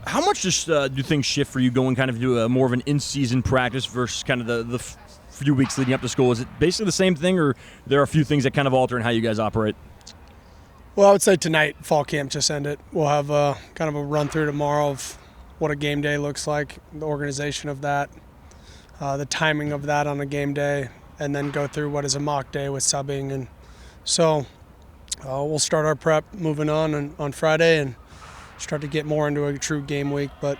How much do things shift for you going kind of to more of an in-season practice versus kind of the few weeks leading up to school? Is it basically the same thing, or there are a few things that kind of alter in how you guys operate? Well, I would say tonight, fall camp just ended. We'll have kind of a run-through tomorrow of what a game day looks like, the organization of that, the timing of that on a game day, and then go through what is a mock day with subbing. And so we'll start our prep moving on Friday and start to get more into a true game week. But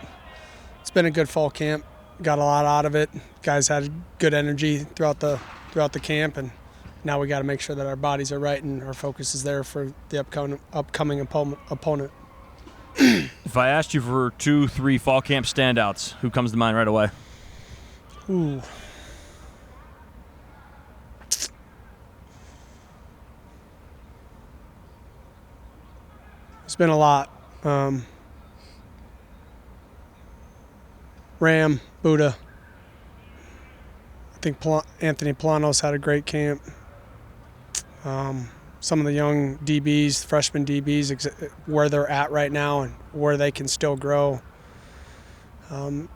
it's been a good fall camp. Got a lot out of it. Guys had good energy throughout the camp, and now we got to make sure that our bodies are right and our focus is there for the upcoming opponent. If I asked you for 2-3 fall camp standouts, who comes to mind right away? Ooh. It's been a lot. Ram, Buddha. I think Anthony Planos had a great camp. Some of the young DBs, freshman DBs, where they're at right now and where they can still grow. And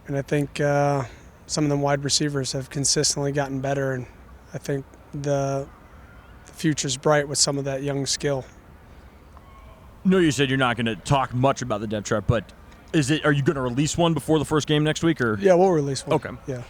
I think some of them wide receivers have consistently gotten better, and I think the future's bright with some of that young skill. No, you said you're not going to talk much about the depth chart, but are you going to release one before the first game next week? Or yeah, we'll release one. Okay. Yeah.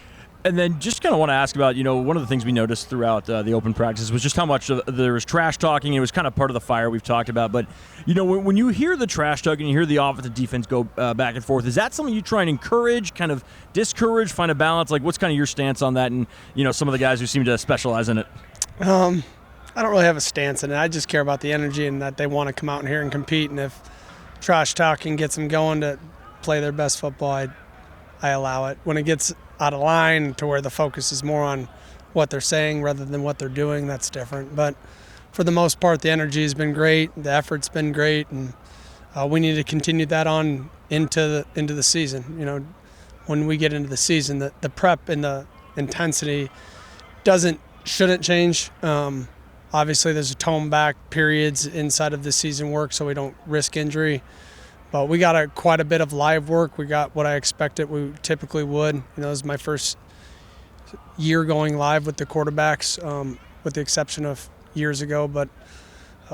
And then just kind of want to ask about, one of the things we noticed throughout the open practices was just how much there was trash talking. It was kind of part of the fire we've talked about. But, when you hear the trash talking, you hear the offensive defense go back and forth, is that something you try and encourage, kind of discourage, find a balance? Like, what's kind of your stance on that and, some of the guys who seem to specialize in it? I don't really have a stance in it. I just care about the energy and that they want to come out in here and compete. And if trash talking gets them going to play their best football, I allow it. When it gets out of line to where the focus is more on what they're saying rather than what they're doing, that's different. But for the most part, the energy has been great. The effort's been great, and we need to continue that on into the season. When we get into the season, the prep and the intensity shouldn't change. Obviously, there's a tone back periods inside of the season work, so we don't risk injury. But we got quite a bit of live work. We got what I expected we typically would. This is my first year going live with the quarterbacks, with the exception of years ago. But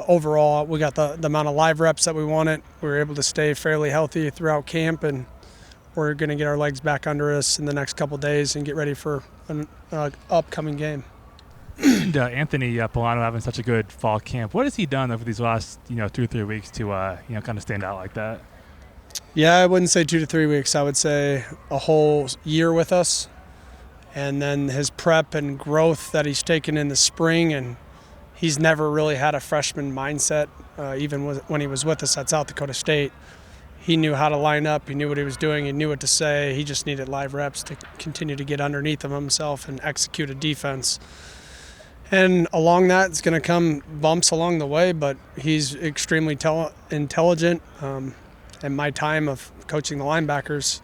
overall, we got the amount of live reps that we wanted. We were able to stay fairly healthy throughout camp, and we're going to get our legs back under us in the next couple of days and get ready for an upcoming game. And Anthony Polano having such a good fall camp. What has he done over these last 2 or 3 weeks to kind of stand out like that? Yeah, I wouldn't say 2 to 3 weeks. I would say a whole year with us, and then his prep and growth that he's taken in the spring. And he's never really had a freshman mindset, even when he was with us at South Dakota State. He knew how to line up. He knew what he was doing. He knew what to say. He just needed live reps to continue to get underneath of himself and execute a defense. And along that, it's going to come bumps along the way, but he's extremely intelligent. In my time of coaching the linebackers,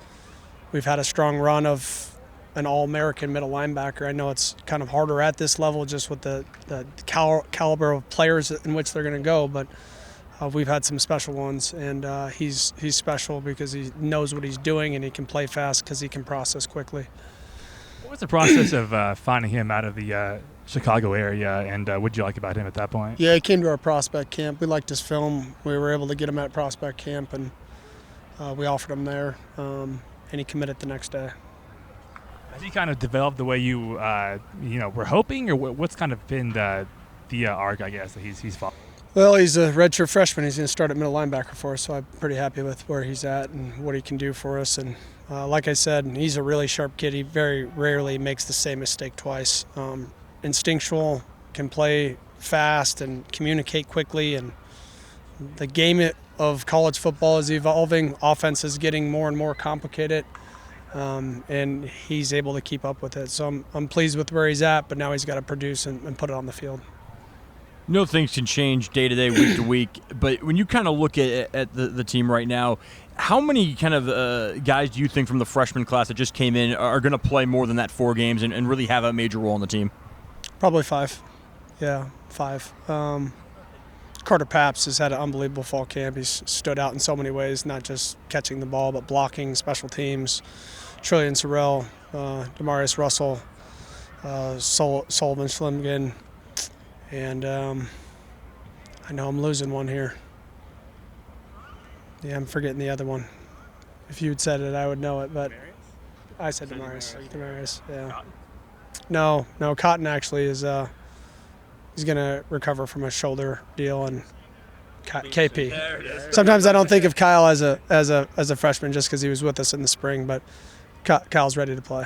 we've had a strong run of an all-American middle linebacker. I know it's kind of harder at this level just with the caliber of players in which they're going to go, but we've had some special ones, and he's special because he knows what he's doing and he can play fast because he can process quickly. What was the process of finding him out of the Chicago area, and what did you like about him at that point? Yeah, he came to our prospect camp. We liked his film. We were able to get him at prospect camp, and we offered him there, and he committed the next day. Has he kind of developed the way you were hoping, or what's kind of been the arc, I guess, that he's followed? Well, he's a redshirt freshman. He's going to start at middle linebacker for us, so I'm pretty happy with where he's at and what he can do for us. And like I said, he's a really sharp kid. He very rarely makes the same mistake twice. Instinctual, can play fast and communicate quickly, and the game of college football is evolving. Offense is getting more and more complicated, and he's able to keep up with it. So I'm pleased with where he's at, but now he's got to produce and put it on the field. Things can change day to day, week to week, but when you kind of look at the team right now, how many kind of guys do you think from the freshman class that just came in are going to play more than that 4 games and really have a major role in the team? Probably 5. Yeah, 5. Carter Paps has had an unbelievable fall camp. He's stood out in so many ways, not just catching the ball, but blocking, special teams. Trillian Sorrell, Demarius Russell, Sullivan Schlimgen, and I know I'm losing one here. Yeah, I'm forgetting the other one. If you had said it, I would know it, but I said Demarius. Yeah. No, Cotton actually is. He's going to recover from a shoulder deal, and KP. Sometimes I don't think of Kyle as a freshman just because he was with us in the spring, but Kyle's ready to play.